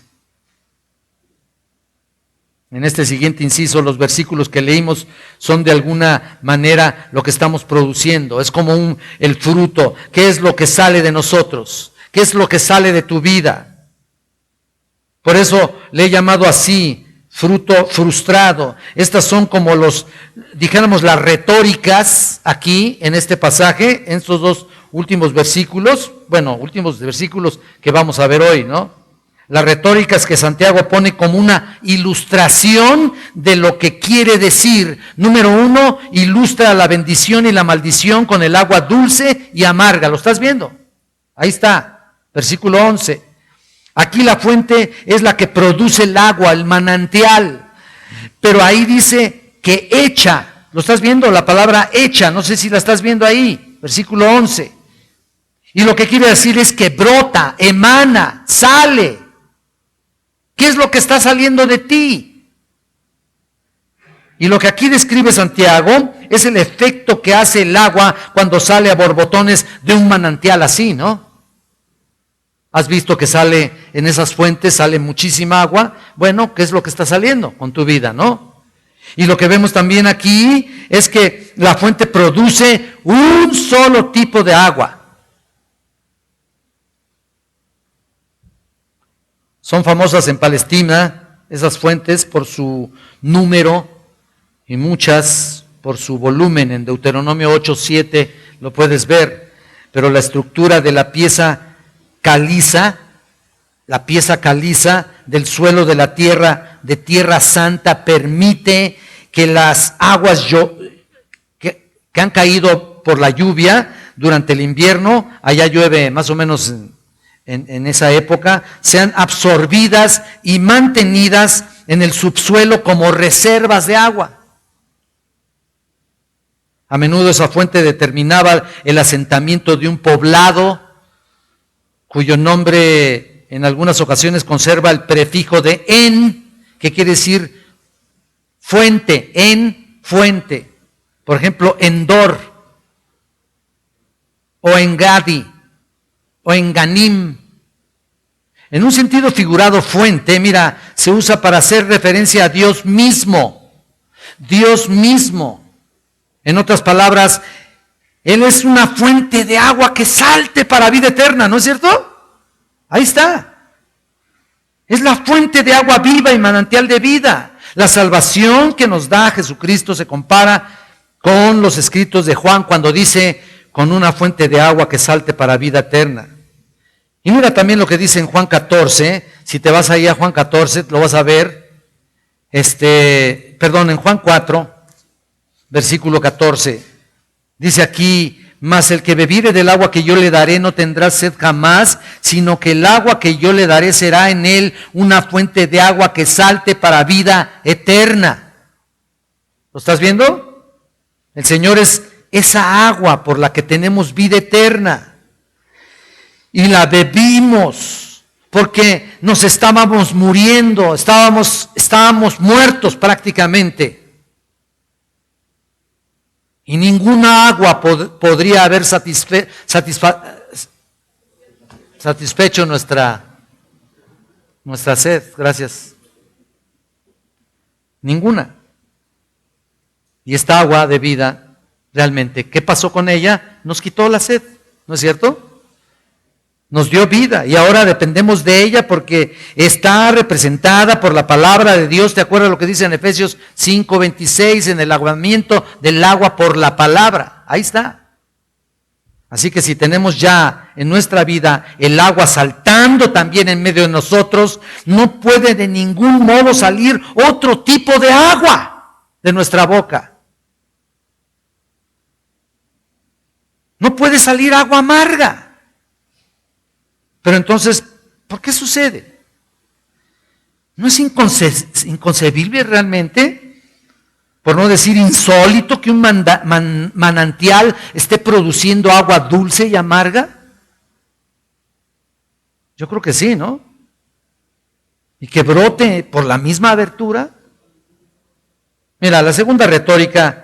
En este siguiente inciso, los versículos que leímos son de alguna manera lo que estamos produciendo. Es como el fruto. ¿Qué es lo que sale de nosotros? ¿Qué es lo que sale de tu vida? Por eso le he llamado así, fruto frustrado. Estas son como dijéramos, las retóricas aquí en este pasaje, en estos dos últimos versículos que vamos a ver hoy, ¿no? Las retóricas que Santiago pone como una ilustración de lo que quiere decir. Número 1, ilustra la bendición y la maldición con el agua dulce y amarga. ¿Lo estás viendo? Ahí está, versículo 11. Aquí la fuente es la que produce el agua, el manantial. Pero ahí dice que echa. ¿Lo estás viendo? La palabra echa, no sé si la estás viendo ahí. Versículo 11. Y lo que quiere decir es que brota, emana, sale. ¿Qué es lo que está saliendo de ti? Y lo que aquí describe Santiago es el efecto que hace el agua cuando sale a borbotones de un manantial así, ¿no? ¿Has visto que sale en esas fuentes, sale muchísima agua? Bueno, ¿qué es lo que está saliendo con tu vida, no? Y lo que vemos también aquí es que la fuente produce un solo tipo de agua. Son famosas en Palestina esas fuentes por su número y muchas por su volumen. En Deuteronomio 8:7 lo puedes ver. Pero la estructura de la pieza caliza del suelo de la tierra, de tierra santa, permite que las aguas que han caído por la lluvia durante el invierno, allá llueve más o menos en esa época, sean absorbidas y mantenidas en el subsuelo como reservas de agua. A menudo esa fuente determinaba el asentamiento de un poblado cuyo nombre en algunas ocasiones conserva el prefijo de en, que quiere decir fuente, en fuente. Por ejemplo, Endor, o Engadi, o Enganim. En un sentido figurado, fuente, mira, se usa para hacer referencia a Dios mismo. Dios mismo. En otras palabras, Él es una fuente de agua que salte para vida eterna, ¿no es cierto? Ahí está. Es la fuente de agua viva y manantial de vida. La salvación que nos da Jesucristo se compara con los escritos de Juan cuando dice, con una fuente de agua que salte para vida eterna. Y mira también lo que dice en Juan 14, si te vas ahí a Juan 14, lo vas a ver, en Juan 4, versículo 14, dice aquí, mas el que bebiere del agua que yo le daré no tendrá sed jamás, sino que el agua que yo le daré será en él una fuente de agua que salte para vida eterna. ¿Lo estás viendo? El Señor es esa agua por la que tenemos vida eterna. Y la bebimos porque nos estábamos muriendo, estábamos muertos prácticamente. Y ninguna agua podría haber satisfecho nuestra sed. Gracias. Ninguna. Y esta agua de vida, realmente, ¿qué pasó con ella? Nos quitó la sed, ¿no es cierto? Nos dio vida y ahora dependemos de ella porque está representada por la palabra de Dios. ¿Te acuerdas lo que dice en Efesios 5:26? En el lavamiento del agua por la palabra. Ahí está. Así que si tenemos ya en nuestra vida el agua saltando también en medio de nosotros, no puede de ningún modo salir otro tipo de agua de nuestra boca. No puede salir agua amarga. Pero entonces, ¿por qué sucede? ¿No es inconcebible realmente, por no decir insólito, que un manantial esté produciendo agua dulce y amarga? Yo creo que sí, ¿no? Y que brote por la misma abertura. Mira, la segunda retórica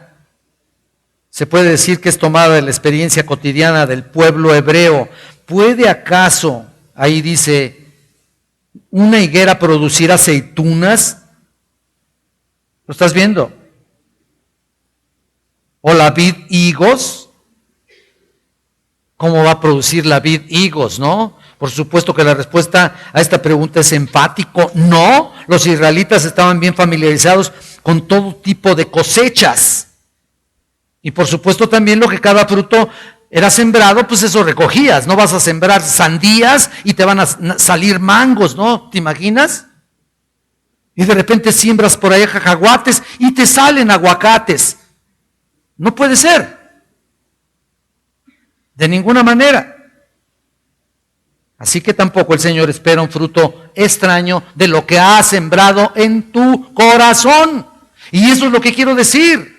se puede decir que es tomada de la experiencia cotidiana del pueblo hebreo. ¿Puede acaso, ahí dice, una higuera producir aceitunas? ¿Lo estás viendo? ¿O la vid higos? ¿Cómo va a producir la vid higos, no? Por supuesto que la respuesta a esta pregunta es enfático. No, los israelitas estaban bien familiarizados con todo tipo de cosechas. Y por supuesto también lo que cada fruto era sembrado, pues eso recogías. No vas a sembrar sandías y te van a salir mangos, ¿no? ¿Te imaginas? Y de repente siembras por ahí cacahuates y te salen aguacates. No puede ser. De ninguna manera. Así que tampoco el Señor espera un fruto extraño de lo que ha sembrado en tu corazón. Y eso es lo que quiero decir.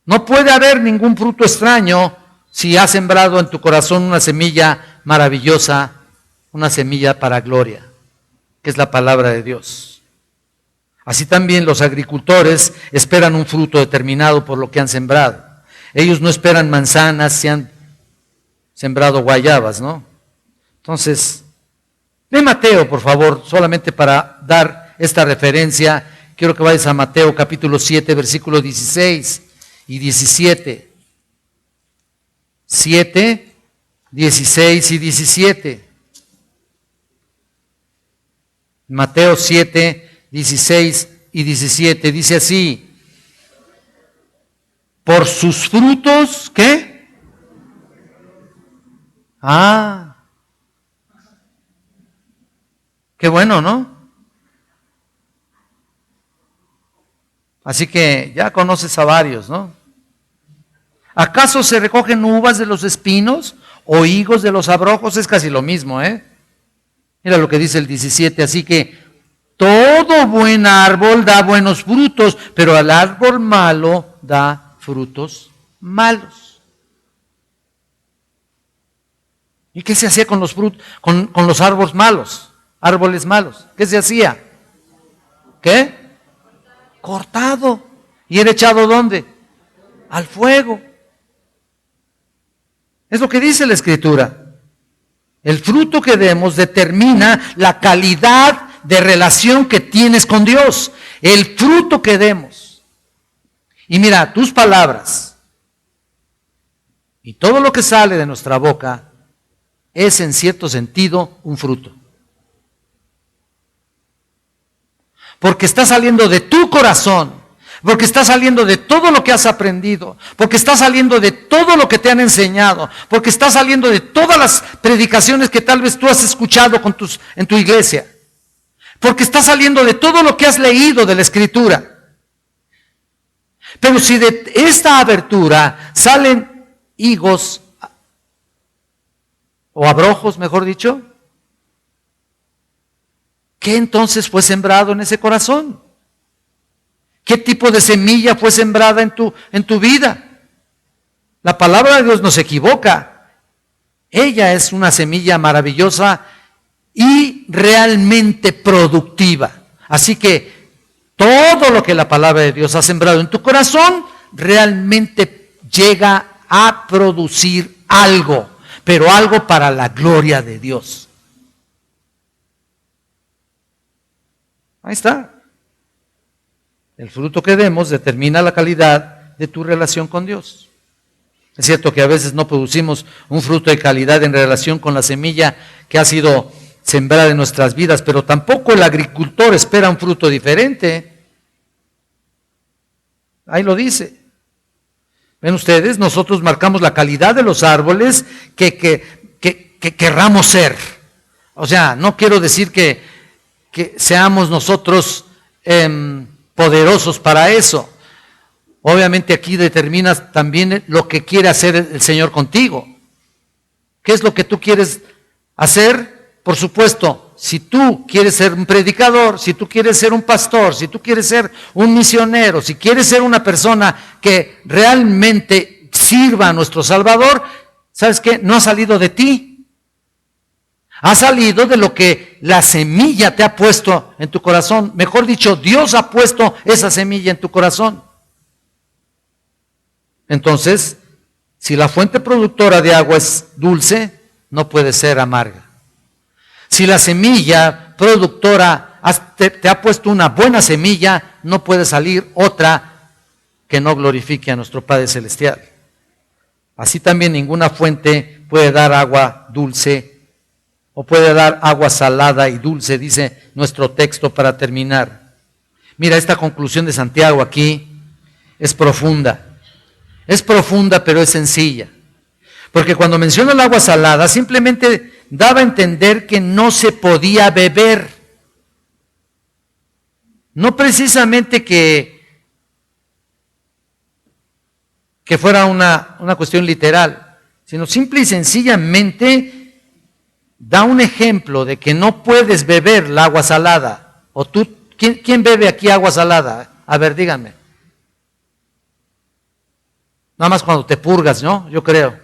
No puede haber ningún fruto extraño si has sembrado en tu corazón una semilla maravillosa, una semilla para gloria, que es la palabra de Dios. Así también los agricultores esperan un fruto determinado por lo que han sembrado. Ellos no esperan manzanas si han sembrado guayabas, ¿no? Entonces, lee Mateo, por favor, solamente para dar esta referencia. Quiero que vayas a Mateo capítulo 7, versículos 16 y 17. 7, 16 y 17. Mateo 7, 16 y 17. Dice así: por sus frutos, ¿qué? Qué bueno, ¿no? Así que ya conoces a varios, ¿no? ¿Acaso se recogen uvas de los espinos o higos de los abrojos? Es casi lo mismo, ¿eh? Mira lo que dice el 17, así que todo buen árbol da buenos frutos, pero al árbol malo da frutos malos. ¿Y qué se hacía con los frutos, con los árboles malos? Árboles malos. ¿Qué se hacía? ¿Qué? Cortado. ¿Y era echado ¿dónde? Al fuego. Es lo que dice la Escritura. El fruto que demos determina la calidad de relación que tienes con Dios. El fruto que demos. Y mira, tus palabras y todo lo que sale de nuestra boca es en cierto sentido un fruto. Porque está saliendo de tu corazón, porque está saliendo de todo lo que has aprendido, porque está saliendo de todo lo que te han enseñado, porque está saliendo de todas las predicaciones que tal vez tú has escuchado en tu iglesia, porque está saliendo de todo lo que has leído de la Escritura. Pero si de esta abertura salen higos o abrojos, mejor dicho, ¿qué entonces fue sembrado en ese corazón? ¿Qué tipo de semilla fue sembrada en tu vida? La palabra de Dios no se equivoca. Ella es una semilla maravillosa y realmente productiva. Así que todo lo que la palabra de Dios ha sembrado en tu corazón realmente llega a producir algo, pero algo para la gloria de Dios. Ahí está. El fruto que demos determina la calidad de tu relación con Dios. Es cierto que a veces no producimos un fruto de calidad en relación con la semilla que ha sido sembrada en nuestras vidas, pero tampoco el agricultor espera un fruto diferente. Ahí lo dice. Ven ustedes, nosotros marcamos la calidad de los árboles que querramos ser. O sea, no quiero decir que seamos nosotros poderosos para eso. Obviamente aquí determinas también lo que quiere hacer el Señor contigo. ¿Qué es lo que tú quieres hacer? Por supuesto, si tú quieres ser un predicador, si tú quieres ser un pastor, si tú quieres ser un misionero, si quieres ser una persona que realmente sirva a nuestro Salvador, ¿sabes qué? No ha salido de ti. Ha salido de lo que la semilla te ha puesto en tu corazón. Mejor dicho, Dios ha puesto esa semilla en tu corazón. Entonces, si la fuente productora de agua es dulce, no puede ser amarga. Si la semilla productora te ha puesto una buena semilla, no puede salir otra que no glorifique a nuestro Padre Celestial. Así también ninguna fuente puede dar agua dulce o puede dar agua salada y dulce, dice nuestro texto para terminar. Mira, esta conclusión de Santiago aquí es profunda. Es profunda, pero es sencilla. Porque cuando menciona el agua salada, simplemente daba a entender que no se podía beber. No precisamente que fuera una cuestión literal, sino simple y sencillamente da un ejemplo de que no puedes beber el agua salada. O tú, ¿quién bebe aquí agua salada? A ver, díganme. Nada más cuando te purgas, ¿no? Yo creo.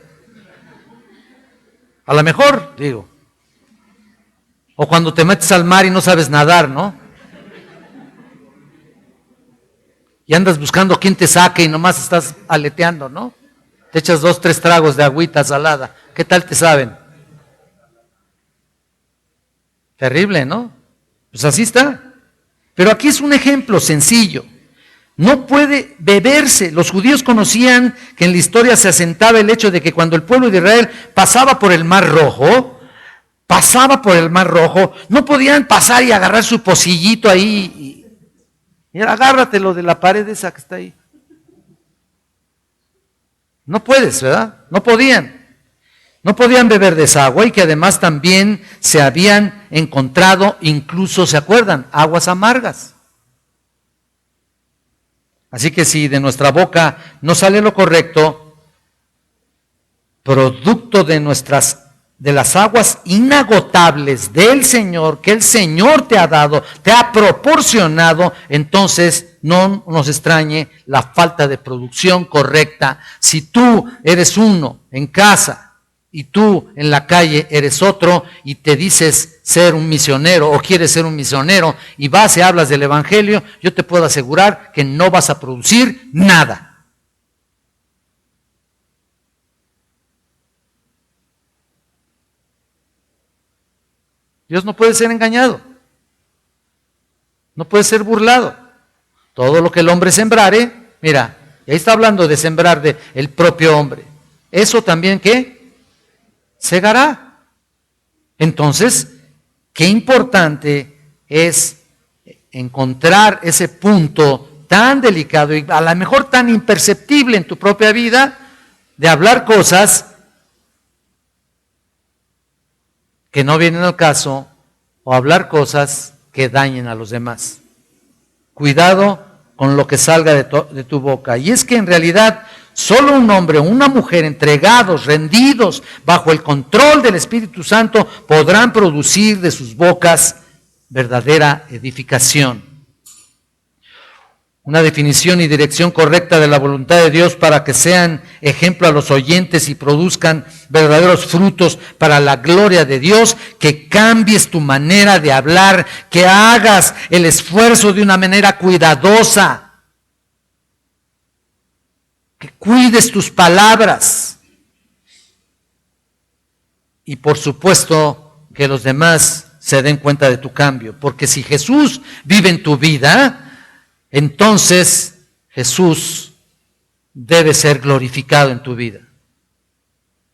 A lo mejor, digo. O cuando te metes al mar y no sabes nadar, ¿no? Y andas buscando quién te saque y nomás estás aleteando, ¿no? Te echas 2, 3 tragos de agüita salada. ¿Qué tal te saben? Terrible, ¿no? Pues así está. Pero aquí es un ejemplo sencillo. No puede beberse. Los judíos conocían que en la historia se asentaba el hecho de que cuando el pueblo de Israel pasaba por el Mar Rojo, no podían pasar y agarrar su pocillito ahí. Y agárratelo de la pared esa que está ahí. No puedes, ¿verdad? No podían. No podían beber de esa agua y que además también se habían encontrado, incluso, ¿se acuerdan? Aguas amargas. Así que si de nuestra boca no sale lo correcto, producto de las aguas inagotables del Señor, que el Señor te ha dado, te ha proporcionado, entonces no nos extrañe la falta de producción correcta. Si tú eres uno en casa y tú en la calle eres otro y te dices ser un misionero o quieres ser un misionero y vas y hablas del evangelio, yo te puedo asegurar que no vas a producir nada. Dios no puede ser engañado, no puede ser burlado. Todo lo que el hombre sembrare, mira, y ahí está hablando de sembrar el propio hombre. Eso también, ¿qué? Segará. Entonces, qué importante es encontrar ese punto tan delicado y a lo mejor tan imperceptible en tu propia vida de hablar cosas que no vienen al caso o hablar cosas que dañen a los demás. Cuidado con lo que salga de tu boca. Y es que en realidad solo un hombre o una mujer entregados, rendidos, bajo el control del Espíritu Santo, podrán producir de sus bocas verdadera edificación. una definición y dirección correcta de la voluntad de Dios para que sean ejemplo a los oyentes y produzcan verdaderos frutos para la gloria de Dios, que cambies tu manera de hablar, que hagas el esfuerzo de una manera cuidadosa, que cuides tus palabras y por supuesto que los demás se den cuenta de tu cambio, porque si Jesús vive en tu vida, entonces Jesús debe ser glorificado en tu vida,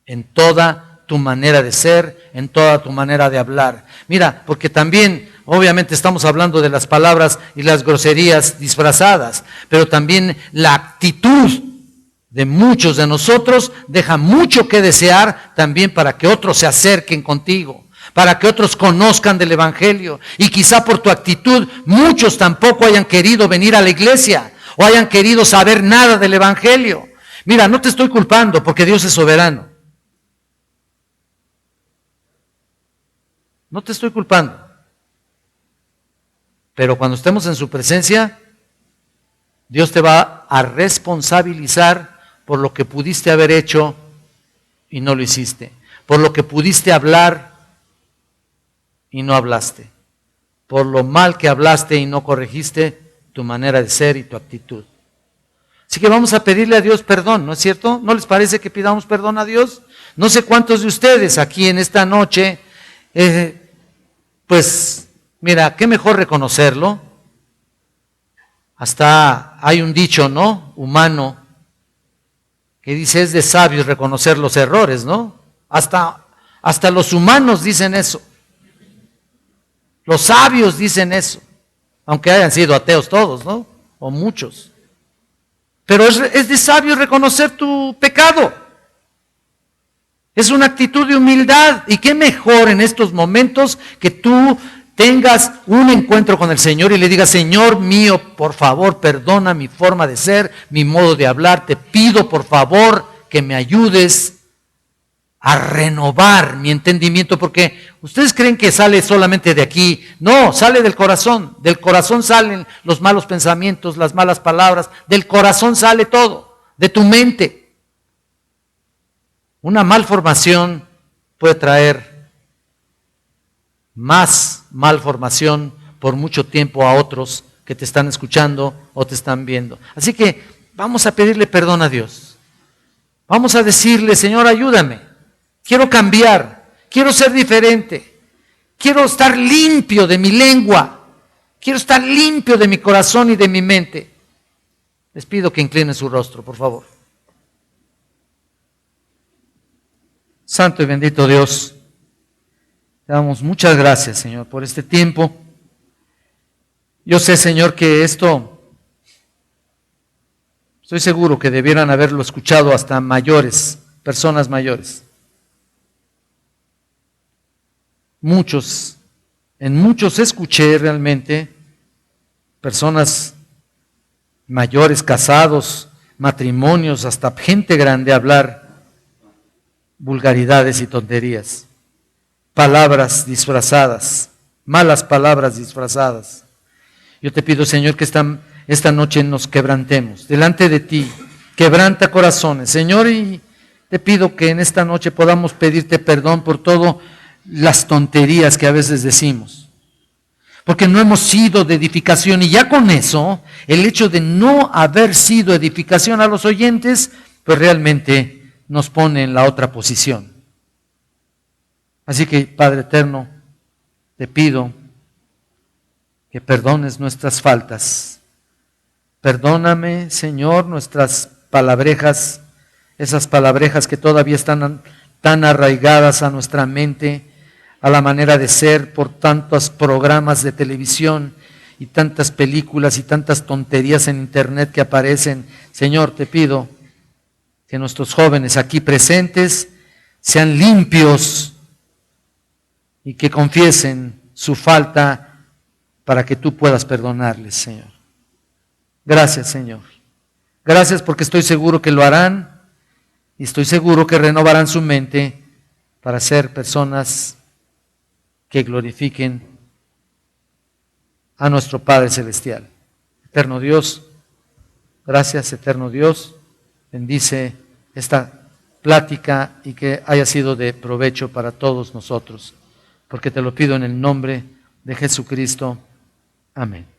en toda tu manera de ser, en toda tu manera de hablar. Mira, porque también obviamente estamos hablando de las palabras y las groserías disfrazadas, pero también la actitud de muchos de nosotros deja mucho que desear también para que otros se acerquen contigo, para que otros conozcan del Evangelio. Y quizá por tu actitud muchos tampoco hayan querido venir a la iglesia o hayan querido saber nada del Evangelio. Mira, no te estoy culpando porque Dios es soberano. No te estoy culpando. Pero cuando estemos en su presencia, Dios te va a responsabilizar por lo que pudiste haber hecho y no lo hiciste, por lo que pudiste hablar y no hablaste, por lo mal que hablaste y no corregiste tu manera de ser y tu actitud. Así que vamos a pedirle a Dios perdón, ¿no es cierto? ¿No les parece que pidamos perdón a Dios? No sé cuántos de ustedes aquí en esta noche, pues mira, qué mejor reconocerlo. Hasta hay un dicho, ¿no?, humano, que dice, es de sabios reconocer los errores, ¿no? Hasta los humanos dicen eso. Los sabios dicen eso, aunque hayan sido ateos todos, ¿no? O muchos. Pero es de sabios reconocer tu pecado. Es una actitud de humildad. Y qué mejor en estos momentos que tú tengas un encuentro con el Señor y le digas, Señor mío, por favor, perdona mi forma de ser, mi modo de hablar. Te pido, por favor, que me ayudes a renovar mi entendimiento, porque ustedes creen que sale solamente de aquí. No, sale del corazón. Del corazón salen los malos pensamientos, las malas palabras. Del corazón sale todo, de tu mente. Una malformación puede traer más malformación por mucho tiempo a otros que te están escuchando o te están viendo. Así que vamos a pedirle perdón a Dios. Vamos a decirle, Señor, ayúdame. Quiero cambiar, quiero ser diferente, quiero estar limpio de mi lengua, quiero estar limpio de mi corazón y de mi mente. Les pido que inclinen su rostro, por favor. Santo y bendito Dios, te damos muchas gracias, Señor, por este tiempo. Yo sé, Señor, que esto, estoy seguro que debieran haberlo escuchado hasta mayores, personas mayores. En muchos escuché realmente personas mayores, casados, matrimonios, hasta gente grande hablar vulgaridades y tonterías, palabras disfrazadas, malas palabras disfrazadas. Yo te pido, Señor, que esta noche nos quebrantemos delante de ti, quebranta corazones, Señor, y te pido que en esta noche podamos pedirte perdón por todo las tonterías que a veces decimos, porque no hemos sido de edificación, y ya con eso, el hecho de no haber sido edificación a los oyentes, pues realmente nos pone en la otra posición. Así que, Padre eterno, te pido que perdones nuestras faltas. Perdóname, Señor, nuestras palabrejas, esas palabrejas que todavía están tan arraigadas a nuestra mente, a la manera de ser por tantos programas de televisión y tantas películas y tantas tonterías en internet que aparecen. Señor, te pido que nuestros jóvenes aquí presentes sean limpios y que confiesen su falta para que tú puedas perdonarles, Señor. Gracias, Señor. Gracias porque estoy seguro que lo harán y estoy seguro que renovarán su mente para ser personas que glorifiquen a nuestro Padre Celestial. Eterno Dios, Gracias, eterno Dios. Bendice esta plática y que haya sido de provecho para todos nosotros, porque te lo pido en el nombre de Jesucristo. Amén.